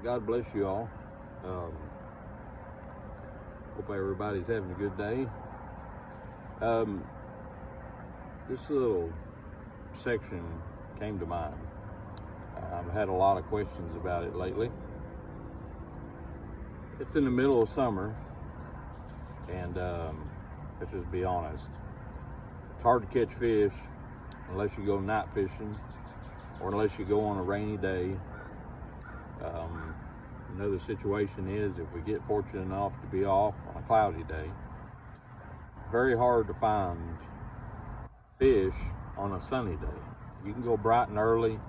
God bless you all. Hope everybody's having a good day. This little section came to mind. I've had a lot of questions about it lately. It's in the middle of summer, and let's just be honest. It's hard to catch fish unless you go night fishing or unless you go on a rainy day. Another situation is if we get fortunate enough to be off on a cloudy day, very hard to find fish on a sunny day. You can go bright and early,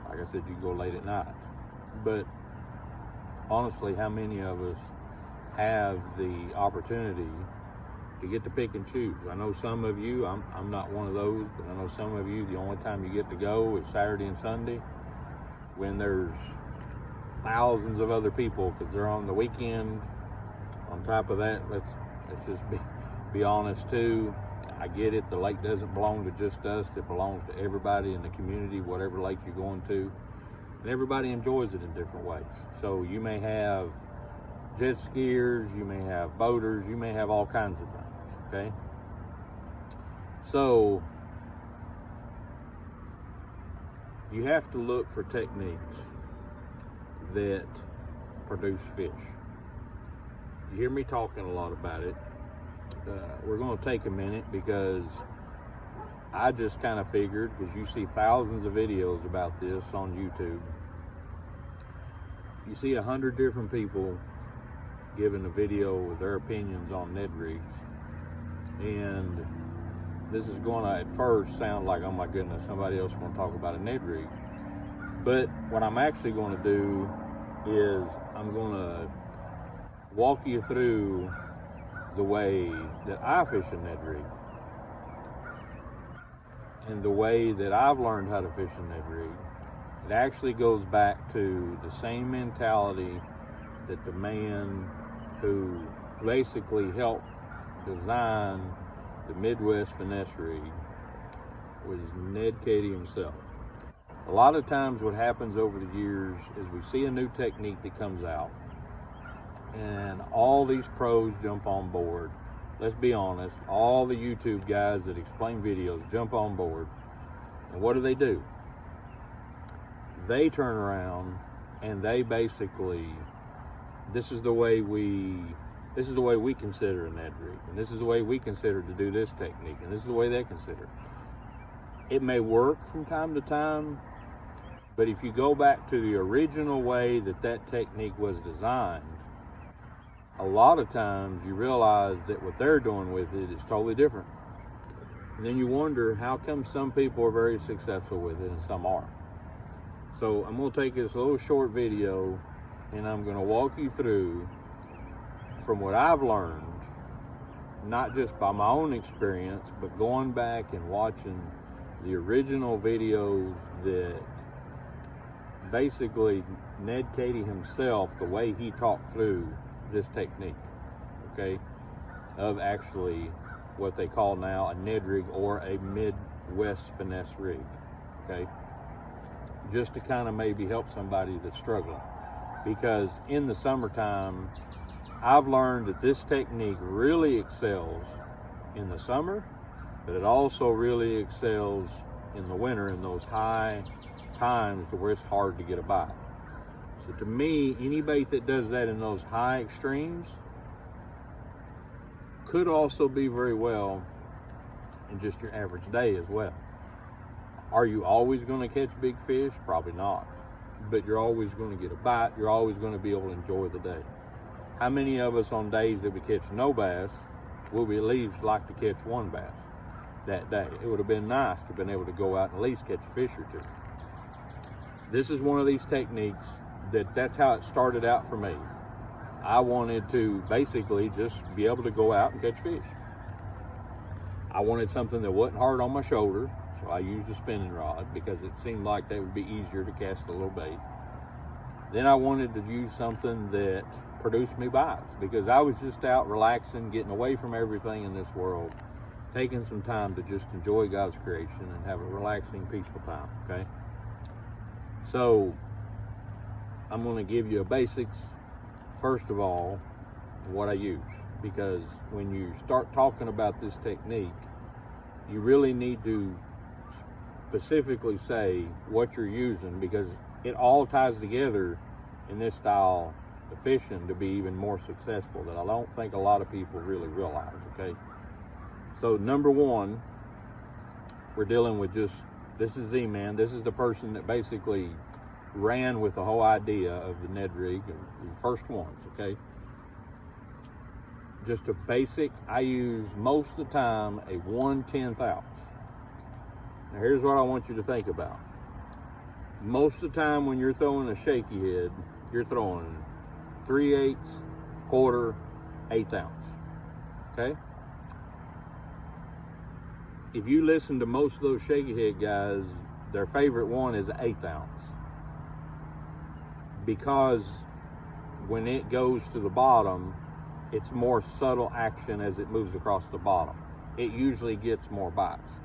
like I said, you can go late at night, but honestly, how many of us have the opportunity to get to pick and choose? I know some of you, I'm not one of those, but I know some of you, the only time you get to go is Saturday and Sunday when there's thousands of other people because they're on the weekend. On top of that, let's just be honest too. I get it, the lake doesn't belong to just us, it belongs to everybody in the community, whatever lake you're going to, and everybody enjoys it in different ways. So you may have jet skiers, you may have boaters, you may have all kinds of things, okay? So you have to look for techniques that produce fish. You hear me talking a lot about it. We're going to take a minute because I just kind of figured, because you see thousands of videos about this on YouTube. You see 100 different people giving a video with their opinions on Ned rigs, and this is going to at first sound like, oh my goodness, somebody else is going to talk about a Ned rig. But what I'm actually going to do is I'm going to walk you through the way that I fish a Ned rig and the way that I've learned how to fish a Ned rig. It actually goes back to the same mentality that the man who basically helped design the Midwest finesse rig was Ned Cady himself. A lot of times what happens over the years is we see a new technique that comes out and all these pros jump on board. Let's be honest, all the YouTube guys that explain videos jump on board, and what do? They turn around and they basically, this is the way we consider a Ned rig, and this is the way we consider to do this technique, and this is the way they consider it. It may work from time to time, but if you go back to the original way that technique was designed, a lot of times you realize that what they're doing with it is totally different. And then you wonder, how come some people are very successful with it and some aren't? So I'm going to take this little short video and I'm going to walk you through from what I've learned, not just by my own experience, but going back and watching the original videos that basically Ned Cady himself, the way he talked through this technique, okay, of actually what they call now a Ned rig or a Midwest finesse rig, okay, just to kind of maybe help somebody that's struggling. Because in the summertime, I've learned that this technique really excels in the summer, but it also really excels in the winter in those high times to where it's hard to get a bite. So to me, any bait that does that in those high extremes could also be very well in just your average day as well. Are you always going to catch big fish? Probably not. But you're always going to get a bite. You're always going to be able to enjoy the day. How many of us on days that we catch no bass will we at least like to catch one bass that day? It would have been nice to have been able to go out and at least catch a fish or two. This is one of these techniques that's how it started out for me. I wanted to basically just be able to go out and catch fish. I wanted something that wasn't hard on my shoulder, so I used a spinning rod because it seemed like that would be easier to cast a little bait. Then I wanted to use something that produced me bites because I was just out relaxing, getting away from everything in this world, taking some time to just enjoy God's creation and have a relaxing, peaceful time, okay? So I'm going to give you a basics, first of all, what I use. Because when you start talking about this technique, you really need to specifically say what you're using, because it all ties together in this style of fishing to be even more successful, that I don't think a lot of people really realize, okay? So number one, we're dealing with just, this is Z-Man. This is the person that basically ran with the whole idea of the Ned rig, the first ones, okay? Just a basic, I use most of the time a 1/10 ounce. Now here's what I want you to think about. Most of the time when you're throwing a shaky head, you're throwing 3/8, quarter, 1/8 ounce, okay? If you listen to most of those shaky head guys, their favorite one is 1/8 ounce. Because when it goes to the bottom, it's more subtle action as it moves across the bottom. It usually gets more bites.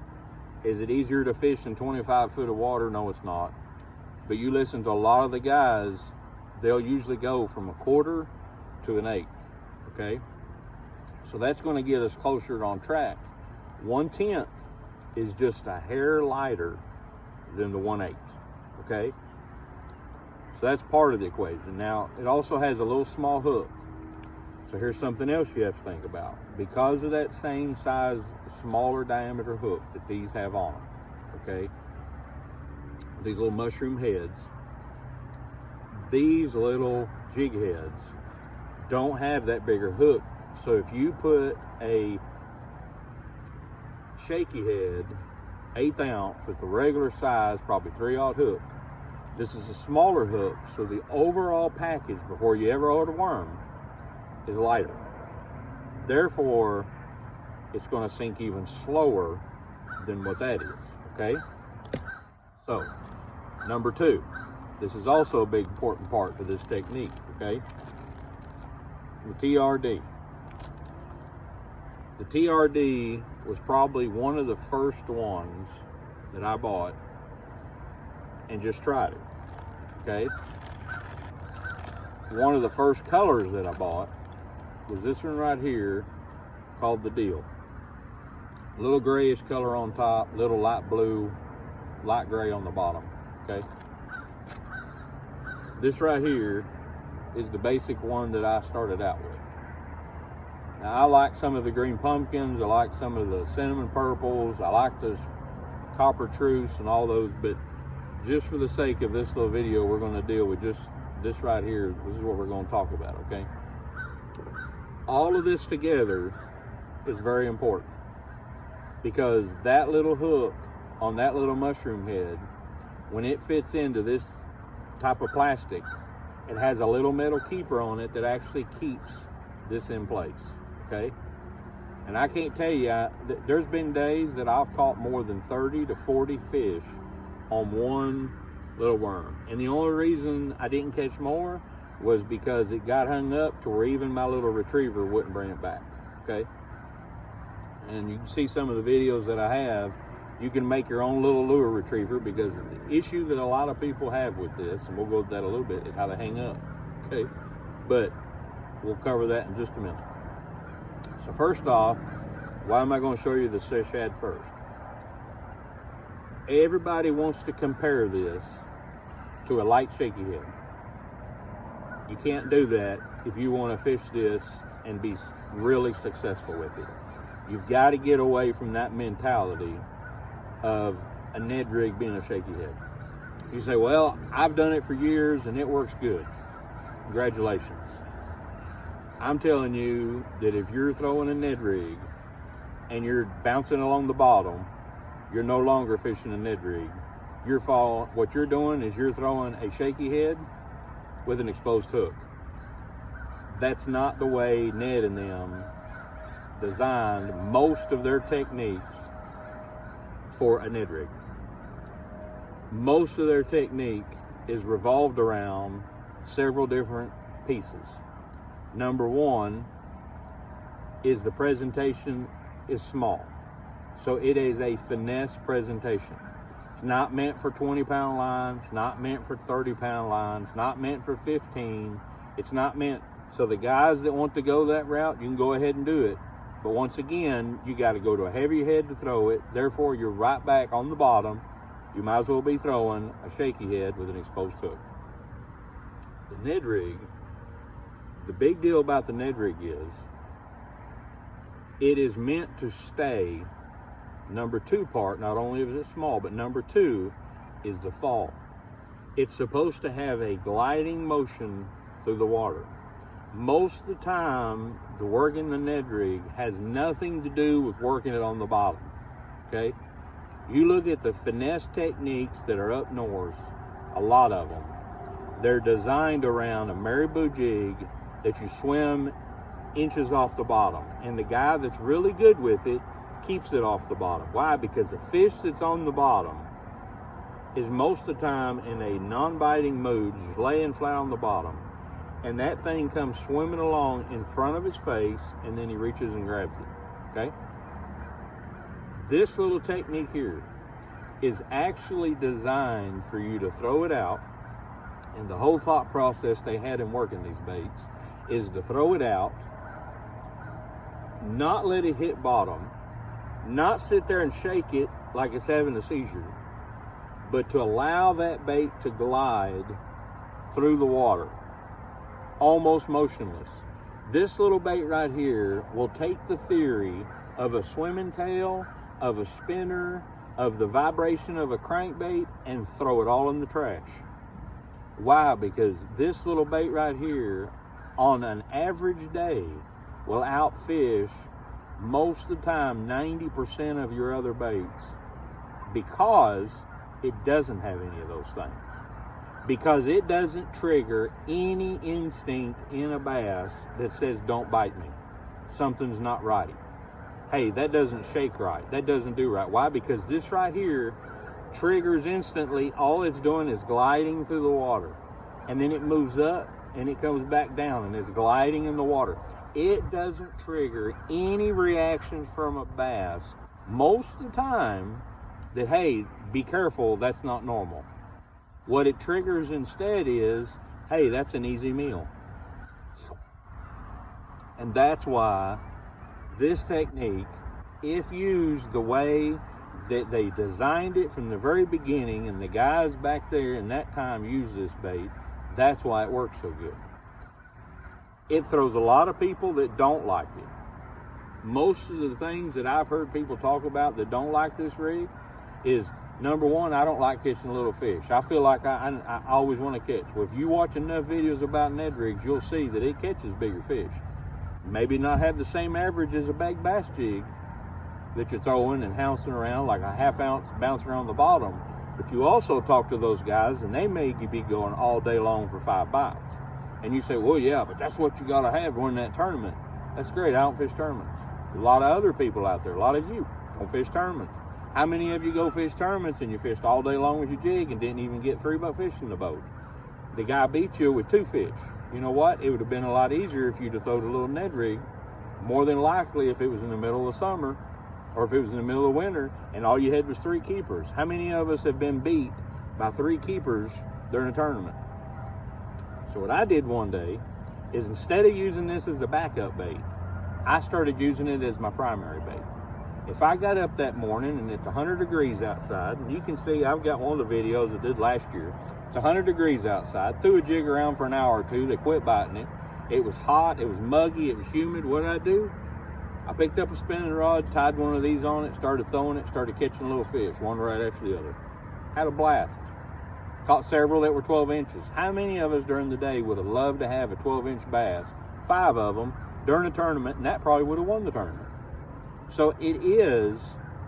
Is it easier to fish in 25 foot of water? No, it's not. But you listen to a lot of the guys, they'll usually go from a quarter to an 1/8, okay? So that's going to get us closer on track. 1/10 is just a hair lighter than the 1/8, okay? So that's part of the equation. Now, it also has a little small hook. So here's something else you have to think about. Because of that same size, smaller diameter hook that these have on them, okay? These little mushroom heads, these little jig heads don't have that bigger hook. So if you put a shaky head, 1/8 ounce with a regular size, probably 3/0 hook, this is a smaller hook, so the overall package before you ever order a worm is lighter. Therefore, it's going to sink even slower than what that is, okay? So, number two, this is also a big important part to this technique, okay? The TRD. The TRD was probably one of the first ones that I bought and just tried it, okay? One of the first colors that I bought was this one right here, called the Deal. A little grayish color on top, little light blue, light gray on the bottom, okay? This right here is the basic one that I started out with. Now I like some of the green pumpkins, I like some of the cinnamon purples, I like this copper truce and all those, but just for the sake of this little video, we're going to deal with just this right here. This is what we're going to talk about, okay? All of this together is very important, because that little hook on that little mushroom head, when it fits into this type of plastic, it has a little metal keeper on it that actually keeps this in place, okay? And I can't tell you, there's been days that I've caught more than 30 to 40 fish on one little worm. And the only reason I didn't catch more was because it got hung up to where even my little retriever wouldn't bring it back, okay? And you can see some of the videos that I have. You can make your own little lure retriever, because the issue that a lot of people have with this, and we'll go to that a little bit, is how they hang up, okay? But we'll cover that in just a minute. So first off, why am I going to show you the shad first? Everybody wants to compare this to a light shaky head. You can't do that if you want to fish this and be really successful with it. You've got to get away from that mentality of a Ned rig being a shaky head. You say, well, I've done it for years and it works good. Congratulations. I'm telling you that if you're throwing a Ned rig and you're bouncing along the bottom, you're no longer fishing a Ned rig. What you're doing is you're throwing a shaky head with an exposed hook. That's not the way Ned and them designed most of their techniques for a Ned rig. Most of their technique is revolved around several different pieces. Number one is the presentation is small. So it is a finesse presentation. It's not meant for 20-pound lines. It's not meant for 30-pound lines. It's not meant for 15. It's not meant. So the guys that want to go that route, you can go ahead and do it. But once again, you got to go to a heavier head to throw it. Therefore, you're right back on the bottom. You might as well be throwing a shaky head with an exposed hook. The Ned rig, the big deal about the Ned rig is it is meant to stay. Number two part, not only is it small, but number two is the fall. It's supposed to have a gliding motion through the water. Most of the time, the working the Ned rig has nothing to do with working it on the bottom, okay? You look at the finesse techniques that are up north, a lot of them, they're designed around a marabou jig that you swim inches off the bottom. And the guy that's really good with it keeps it off the bottom. Why? Because the fish that's on the bottom is most of the time in a non-biting mood, just laying flat on the bottom. And that thing comes swimming along in front of his face, and then he reaches and grabs it, okay? This little technique here is actually designed for you to throw it out, and the whole thought process they had in working these baits is to throw it out, not let it hit bottom, not sit there and shake it like it's having a seizure, but to allow that bait to glide through the water, almost motionless. This little bait right here will take the theory of a swimming tail, of a spinner, of the vibration of a crankbait, and throw it all in the trash. Why? Because this little bait right here, on an average day, will outfish most of the time 90% of your other baits, because it doesn't have any of those things. Because it doesn't trigger any instinct in a bass that says, don't bite me. Something's not right. Hey, that doesn't shake right. That doesn't do right. Why? Because this right here triggers instantly. All it's doing is gliding through the water. And then it moves up and it comes back down and it's gliding in the water. It doesn't trigger any reaction from a bass most of the time that, hey, be careful, that's not normal. What it triggers instead is, hey, that's an easy meal. And that's why this technique, if used the way that they designed it from the very beginning, and the guys back there in that time used this bait, that's why it works so good. It throws a lot of people that don't like it. Most of the things that I've heard people talk about that don't like this rig is, number one, I don't like catching little fish. I feel like I always want to catch. Well, if you watch enough videos about Ned rigs, you'll see that it catches bigger fish. Maybe not have the same average as a bag bass jig that you're throwing and bouncing around like a half ounce bouncing around the bottom, but you also talk to those guys and they may be going all day long for 5 bites. And you say, well, yeah, but that's what you got to have to win that tournament. That's great. I don't fish tournaments. A lot of other people out there, a lot of you don't fish tournaments. How many of you go fish tournaments and you fished all day long with your jig and didn't even get 3 buck fish in the boat? The guy beat you with 2 fish. You know what? It would have been a lot easier if you'd have thrown a little Ned rig. More than likely, if it was in the middle of the summer or if it was in the middle of winter and all you had was 3 keepers. How many of us have been beat by 3 keepers during a tournament? So what I did one day is, instead of using this as a backup bait, I started using it as my primary bait. If I got up that morning and it's 100 degrees outside, and you can see I've got one of the videos I did last year. It's 100 degrees outside, threw a jig around for an hour or two, they quit biting it. It was hot, it was muggy, it was humid. What did I do? I picked up a spinning rod, tied one of these on it, started throwing it, started catching little fish, one right after the other. Had a blast. Caught several that were 12 inches. How many of us during the day would have loved to have a 12-inch bass, 5 of them, during a tournament, and that probably would have won the tournament? So it is,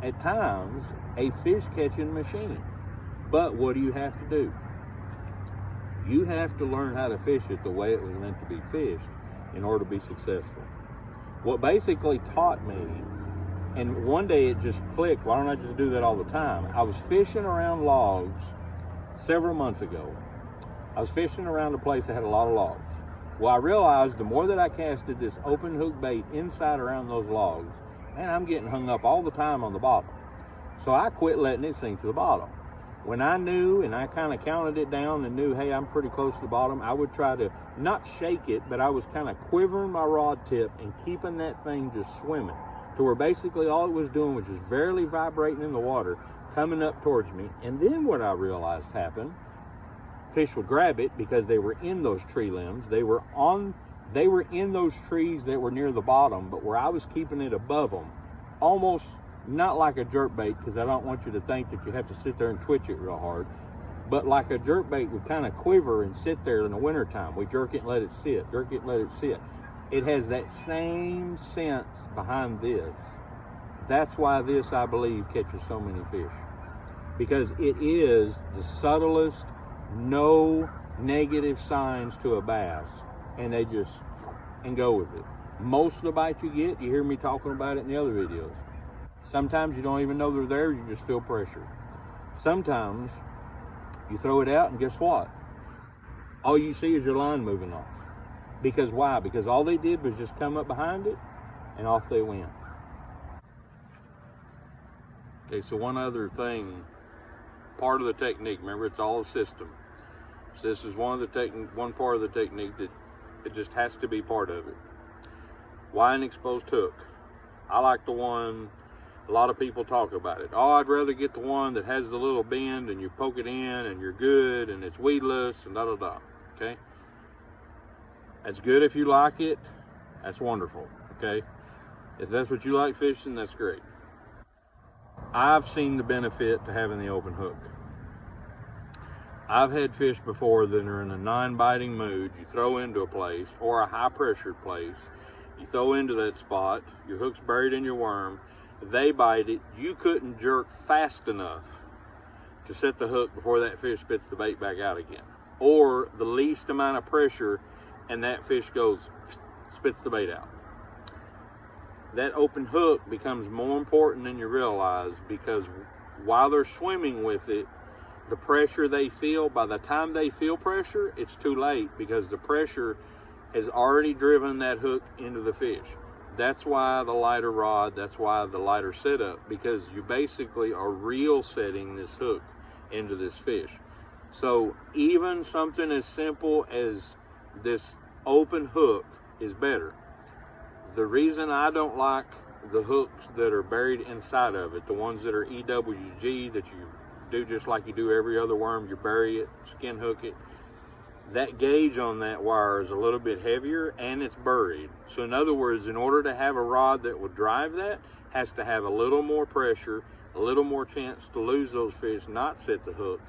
at times, a fish catching machine. But what do you have to do? You have to learn how to fish it the way it was meant to be fished in order to be successful. What basically taught me, and one day it just clicked, why don't I just do that all the time? I was fishing around logs several months ago. I was fishing around a place that had a lot of logs. Well, I realized the more that I casted this open hook bait inside around those logs, man, I'm getting hung up all the time on the bottom. So I quit letting it sink to the bottom. When I knew and I kind of counted it down and knew, hey, I'm pretty close to the bottom, I would try to not shake it, but I was kind of quivering my rod tip and keeping that thing just swimming to where basically all it was doing was just barely vibrating in the water, coming up towards me. And then what I realized happened, fish would grab it because they were in those tree limbs. They were in those trees that were near the bottom, but where I was keeping it above them, almost not like a jerkbait, because I don't want you to think that you have to sit there and twitch it real hard, but like a jerkbait would kind of quiver and sit there in the wintertime. We jerk it and let it sit, jerk it and let it sit. It has that same sense behind this. That's why this, I believe, catches so many fish, because it is the subtlest, no negative signs to a bass, and they just and go with it. Most of the bites you get, you hear me talking about it in the other videos. Sometimes you don't even know they're there, you just feel pressure. Sometimes you throw it out and guess what? All you see is your line moving off. Because why? Because all they did was just come up behind it and off they went. Okay, so one other thing, part of the technique, remember it's all a system. So this is one part of the technique that it just has to be part of it. Why an exposed hook? I like the one, a lot of people talk about it. Oh, I'd rather get the one that has the little bend and you poke it in and you're good and it's weedless and da-da-da, okay? That's good if you like it, that's wonderful, okay? If that's what you like fishing, that's great. I've seen the benefit to having the open hook. I've had fish before that are in a non-biting mood. You throw into a place or a high pressured place, you throw into that spot, your hook's buried in your worm, they bite it, you couldn't jerk fast enough to set the hook before that fish spits the bait back out again. Or the least amount of pressure and that fish goes, spits the bait out. That open hook becomes more important than you realize, because while they're swimming with it, the pressure they feel, by the time they feel pressure, it's too late, because the pressure has already driven that hook into the fish. That's why the lighter rod, that's why the lighter setup, because you basically are reel setting this hook into this fish. So even something as simple as this open hook is better. The reason I don't like the hooks that are buried inside of it, the ones that are EWG, that you do just like you do every other worm, you bury it, skin hook it, that gauge on that wire is a little bit heavier and it's buried. So in other words, in order to have a rod that will drive that, has to have a little more pressure, a little more chance to lose those fish, not set the hook.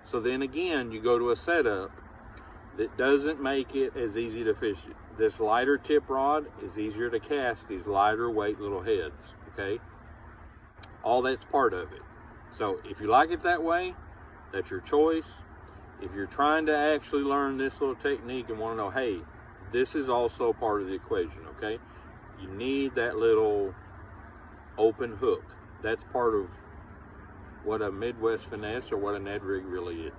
So then again, you go to a setup that doesn't make it as easy to fish it. This lighter tip rod is easier to cast these lighter weight little heads, okay? All that's part of it. So if you like it that way, that's your choice. If you're trying to actually learn this little technique and want to know, hey, this is also part of the equation, okay? You need that little open hook. That's part of what a Midwest finesse or what a Ned rig really is.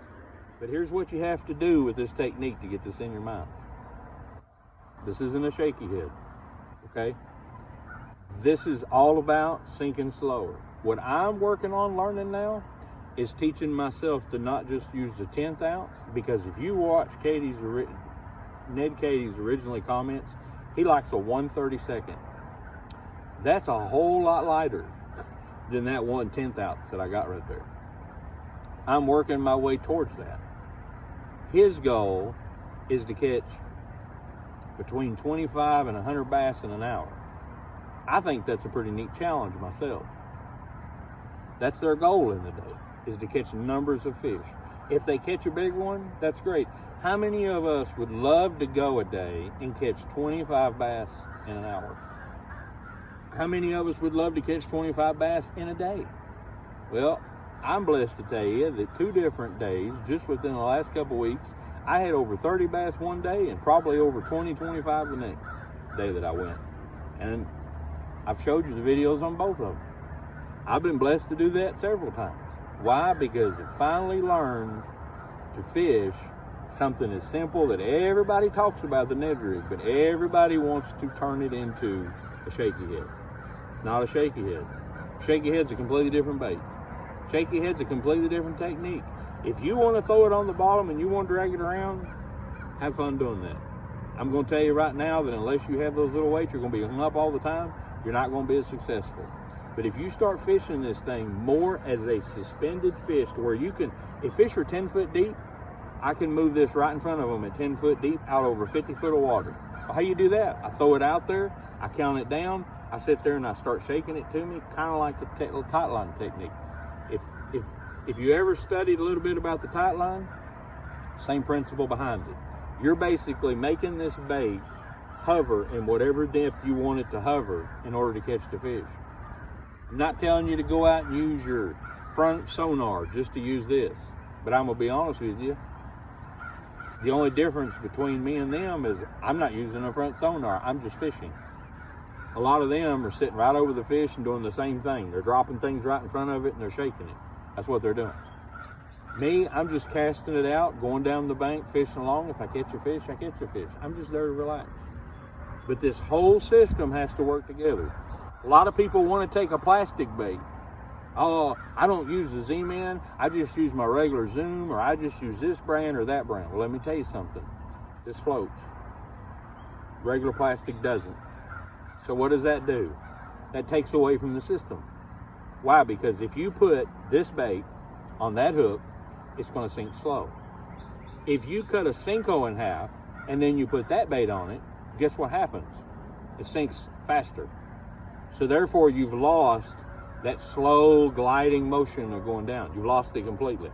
But here's what you have to do with this technique to get this in your mind. This isn't a shaky head, okay? This is all about sinking slower. What I'm working on learning now is teaching myself to not just use the 10th ounce, because if you watch Ned Katie's originally comments, he likes a 1/32. That's a whole lot lighter than that 1/10 ounce that I got right there. I'm working my way towards that. His goal is to catch between 25 and 100 bass in an hour. I think that's a pretty neat challenge myself. That's their goal in the day, is to catch numbers of fish. If they catch a big one, that's great. How many of us would love to go a day and catch 25 bass in an hour? How many of us would love to catch 25 bass in a day? Well, I'm blessed to tell you that 2 different days, just within the last couple weeks, I had over 30 bass one day and probably over 20, 25 the next day that I went. And I've showed you the videos on both of them. I've been blessed to do that several times. Why? Because I finally learned to fish something as simple that everybody talks about, the Ned rig, but everybody wants to turn it into a shaky head. It's not a shaky head. Shaky head's a completely different bait. Shaky head's a completely different technique. If you want to throw it on the bottom and you want to drag it around, have fun doing that. I'm going to tell you right now that unless you have those little weights, you're going to be hung up all the time. You're not going to be as successful. But if you start fishing this thing more as a suspended fish, to where you can, if fish are 10 foot deep, I can move this right in front of them at 10 foot deep out over 50 foot of water. Well, how you do that? I throw it out there, I count it down, I sit there and I start shaking it to me, kind of like the tight line technique. If you ever studied a little bit about the tight line, same principle behind it. You're basically making this bait hover in whatever depth you want it to hover in order to catch the fish. I'm not telling you to go out and use your front sonar just to use this, but I'm gonna be honest with you. The only difference between me and them is I'm not using a front sonar, I'm just fishing. A lot of them are sitting right over the fish and doing the same thing. They're dropping things right in front of it and they're shaking it. That's what they're doing. Me, I'm just casting it out, going down the bank, fishing along. If I catch a fish, I catch a fish. I'm just there to relax. But this whole system has to work together. A lot of people want to take a plastic bait. Oh, I don't use the Z-Man, I just use my regular Zoom, or I just use this brand or that brand. Well, let me tell you something. This floats. Regular plastic doesn't. So what does that do? That takes away from the system. Why? Because if you put this bait on that hook, it's going to sink slow. If you cut a Senko in half and then you put that bait on it, guess what happens? It sinks faster. So therefore you've lost that slow gliding motion of going down. You've lost it completely.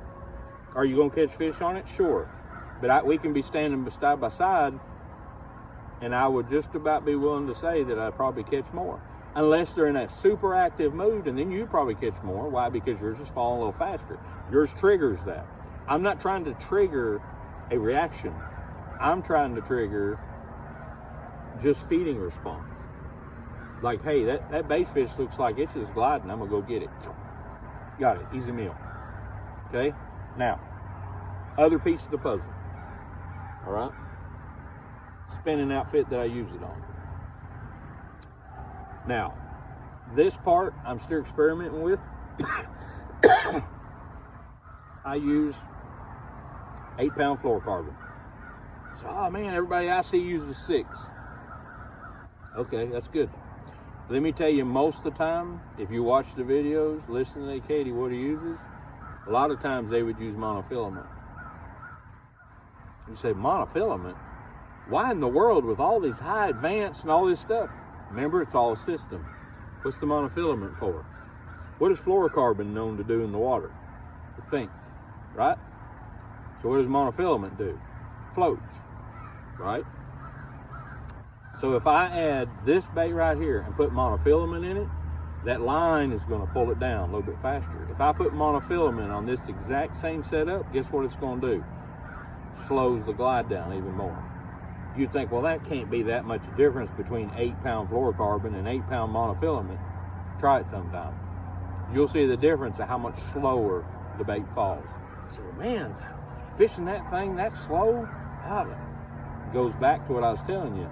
Are you going to catch fish on it? Sure. But we can be standing side by side, and I would just about be willing to say that I'd probably catch more. Unless they're in that super active mood, and then you probably catch more. Why? Because yours is falling a little faster. Yours triggers that. I'm not trying to trigger a reaction. I'm trying to trigger just feeding response. Like, hey, that base fish looks like it's just gliding. I'm going to go get it. Got it. Easy meal. Okay? Now, other piece of the puzzle. All right? Spinning outfit that I use it on. Now, this part I'm still experimenting with. I use 8-pound fluorocarbon. So, oh man, everybody I see uses 6. Okay, that's good. Let me tell you, most of the time, if you watch the videos, listen to Katie what he uses, a lot of times they would use monofilament. You say, monofilament? Why in the world with all these high advanced and all this stuff? Remember, it's all a system. What's the monofilament for? What is fluorocarbon known to do in the water? It sinks, right? So what does monofilament do? Floats, right? So if I add this bait right here and put monofilament in it, that line is going to pull it down a little bit faster. If I put monofilament on this exact same setup, guess what it's going to do? Slows the glide down even more. You think, well, that can't be that much difference between 8-pound fluorocarbon and 8-pound monofilament. Try it sometime. You'll see the difference of how much slower the bait falls. So, man, fishing that thing that slow, it goes back to what I was telling you.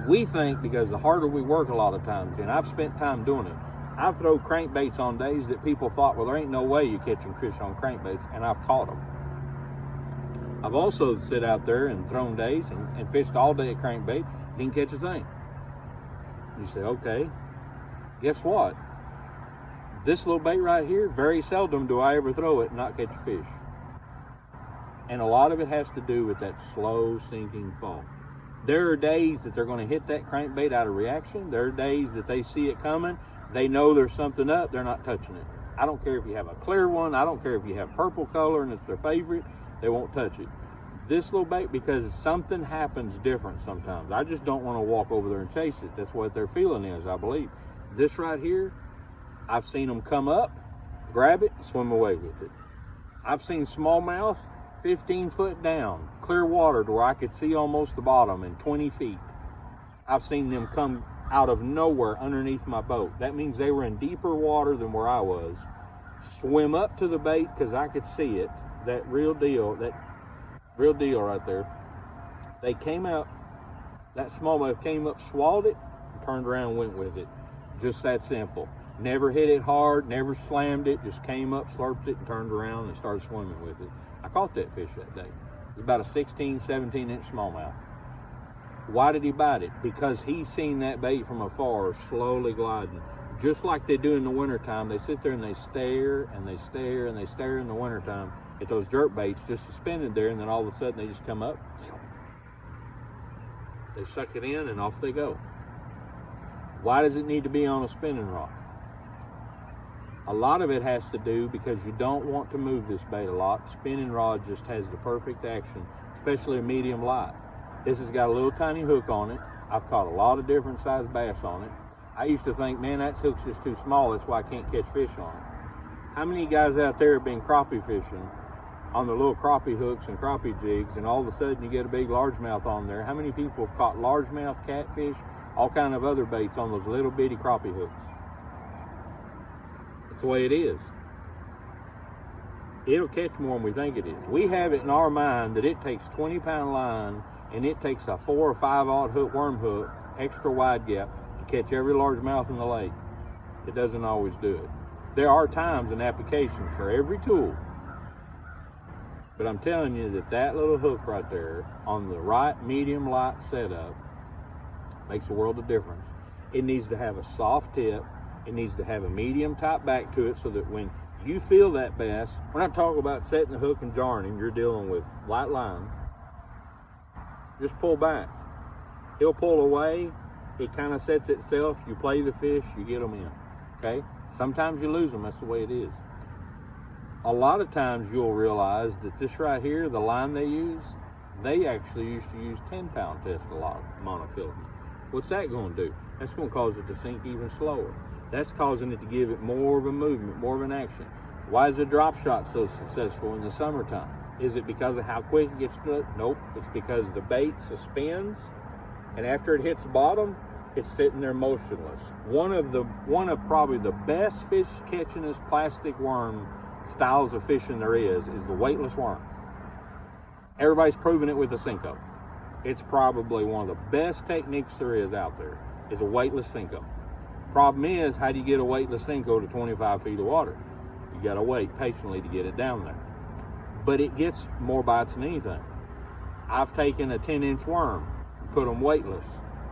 We think because the harder we work a lot of times, and I've spent time doing it, I've thrown crankbaits on days that people thought, well, there ain't no way you're catching fish on crankbaits, and I've caught them. I've also sit out there and thrown days and fished all day at crankbait, didn't catch a thing. You say, okay, guess what? This little bait right here, very seldom do I ever throw it and not catch a fish. And a lot of it has to do with that slow sinking fall. There are days that they're going to hit that crankbait out of reaction. There are days that they see it coming. They know there's something up. They're not touching it. I don't care if you have a clear one. I don't care if you have purple color and it's their favorite. They won't touch it. This little bait, because something happens different sometimes. I just don't want to walk over there and chase it. That's what their feeling is, I believe. This right here, I've seen them come up, grab it, swim away with it. I've seen smallmouth 15 foot down, clear water to where I could see almost the bottom and 20 feet. I've seen them come out of nowhere underneath my boat. That means they were in deeper water than where I was. Swim up to the bait because I could see it. That real deal right there. They came out, that smallmouth came up, swallowed it, and turned around and went with it. Just that simple. Never hit it hard, never slammed it, just came up, slurped it, and turned around and started swimming with it. I caught that fish that day. It was about a 16, 17-inch smallmouth. Why did he bite it? Because he's seen that bait from afar slowly gliding. Just like they do in the wintertime, they sit there and they stare and they stare and they stare in the wintertime at those jerk baits just suspended there, and then all of a sudden they just come up, they suck it in, and off they go. Why does it need to be on a spinning rod? A lot of it has to do because you don't want to move this bait a lot. Spinning rod just has the perfect action, especially a medium light. This has got a little tiny hook on it. I've caught a lot of different sized bass on it. I used to think, man, that hook's just too small, that's why I can't catch fish on it. How many guys out there have been crappie fishing on the little crappie hooks and crappie jigs, and all of a sudden you get a big largemouth on there? How many people have caught largemouth, catfish, all kind of other baits on those little bitty crappie hooks? That's the way it is. It'll catch more than we think it is. We have it in our mind that it takes 20-pound line and it takes a 4 or 5-aught hook, worm hook, extra wide gap to catch every largemouth in the lake. It doesn't always do it. There are times and applications for every tool, but I'm telling you that that little hook right there on the right medium light setup makes a world of difference. It needs to have a soft tip. It needs to have a medium type back to it so that when you feel that bass, we're not talking about setting the hook and jarring him, you're dealing with light line. Just pull back. He'll pull away. It kind of sets itself. You play the fish, you get them in. Okay? Sometimes you lose them. That's the way it is. A lot of times you'll realize that this right here, the line they use, they actually used to use 10-pound test a lot of monofilament. What's that going to do? That's going to cause it to sink even slower. That's causing it to give it more of a movement, more of an action. Why is a drop shot so successful in the summertime? Is it because of how quick it gets to it? Nope. It's because the bait suspends, and after it hits the bottom, it's sitting there motionless. One of probably the best fish catchingest plastic worm styles of fishing there is the weightless worm. Everybody's proven it with a Senko. It's probably one of the best techniques there is out there, is a weightless Senko. Problem is, how do you get a weightless Senko to 25 feet of water? You gotta wait patiently to get it down there. But it gets more bites than anything. I've taken a 10-inch worm, put them weightless,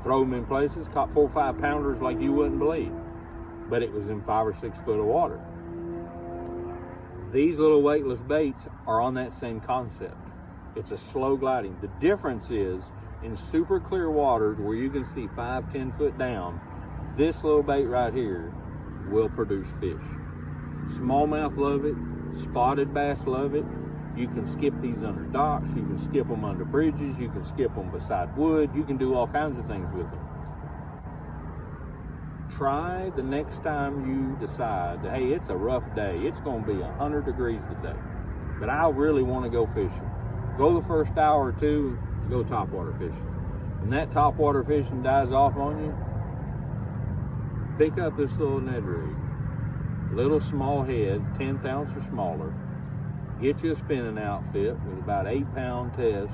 throw them in places, caught 4 or 5 pounders like you wouldn't believe. But it was in 5 or 6 foot of water. These little weightless baits are on that same concept. It's a slow gliding. The difference is, in super clear waters where you can see 5, 10 foot down, this little bait right here will produce fish. Smallmouth love it, spotted bass love it. You can skip these under docks, you can skip them under bridges, you can skip them beside wood, you can do all kinds of things with them. Try the next time you decide, hey, it's a rough day, it's going to be 100 degrees today, but I really want to go fishing. Go the first hour or two, go topwater fishing. When that topwater fishing dies off on you, pick up this little Ned rig, little small head, 10th ounce or smaller. Get you a spinning outfit with about 8-pound test,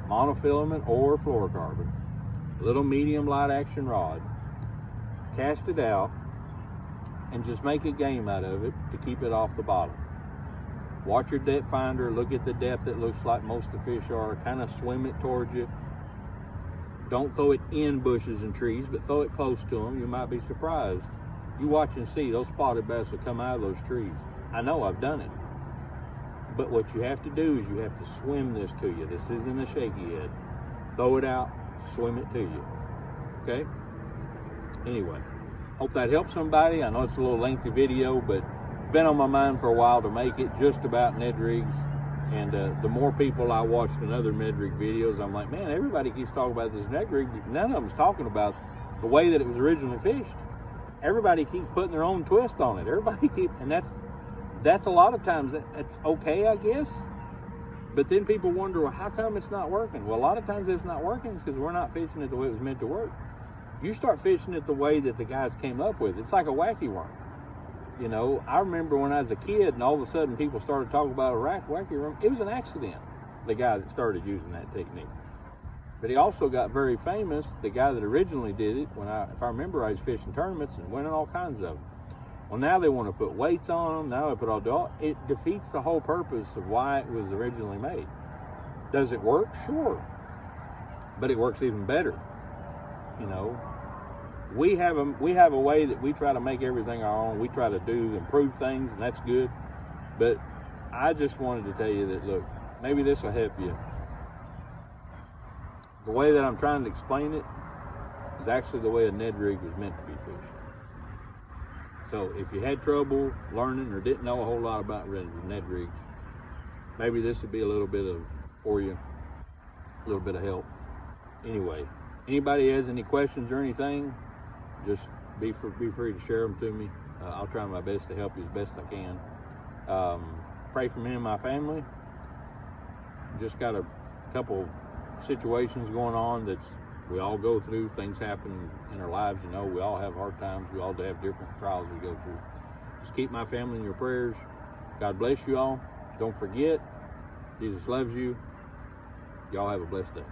monofilament or fluorocarbon, little medium light action rod. Cast it out and just make a game out of it to keep it off the bottom. Watch your depth finder, look at the depth it looks like most of the fish are, kind of swim it towards you. Don't throw it in bushes and trees, but throw it close to them. You might be surprised. You watch and see, those spotted bass will come out of those trees. I know, I've done it. But what you have to do is you have to swim this to you. This isn't a shaky head. Throw it out, swim it to you. Okay? Anyway, hope that helps somebody. I know it's a little lengthy video, but it's been on my mind for a while to make it just about Ned rigs. And the more people I watched in other Ned rig videos, I'm like, man, everybody keeps talking about this Ned rig. None of them's talking about the way that it was originally fished. Everybody keeps putting their own twist on it. And that's a lot of times, it's okay, I guess. But then people wonder, well, how come it's not working? Well, a lot of times it's not working because we're not fishing it the way it was meant to work. You start fishing it the way that the guys came up with. It's like a wacky worm. You know, I remember when I was a kid and all of a sudden people started talking about a wacky worm. It was an accident, the guy that started using that technique. But he also got very famous, the guy that originally did it, if I remember, I was fishing tournaments and winning all kinds of them. Well, now they want to put weights on them. Now they put all. It defeats the whole purpose of why it was originally made. Does it work? Sure, but it works even better. You know, we have a way that we try to make everything our own. We try to improve things, and that's good. But I just wanted to tell you that, look, maybe this will help you. The way that I'm trying to explain it is actually the way a Ned rig was meant to be fished. So if you had trouble learning or didn't know a whole lot about Ned rigs, maybe this would be a little bit for you, a little bit of help. Anyway, anybody has any questions or anything, just be free to share them to me. I'll try my best to help you as best I can. Pray for me and my family. Just got a couple situations going on that we all go through. Things happen in our lives, you know. We all have hard times. We all have different trials we go through. Just keep my family in your prayers. God bless you all. Don't forget, Jesus loves you. Y'all have a blessed day.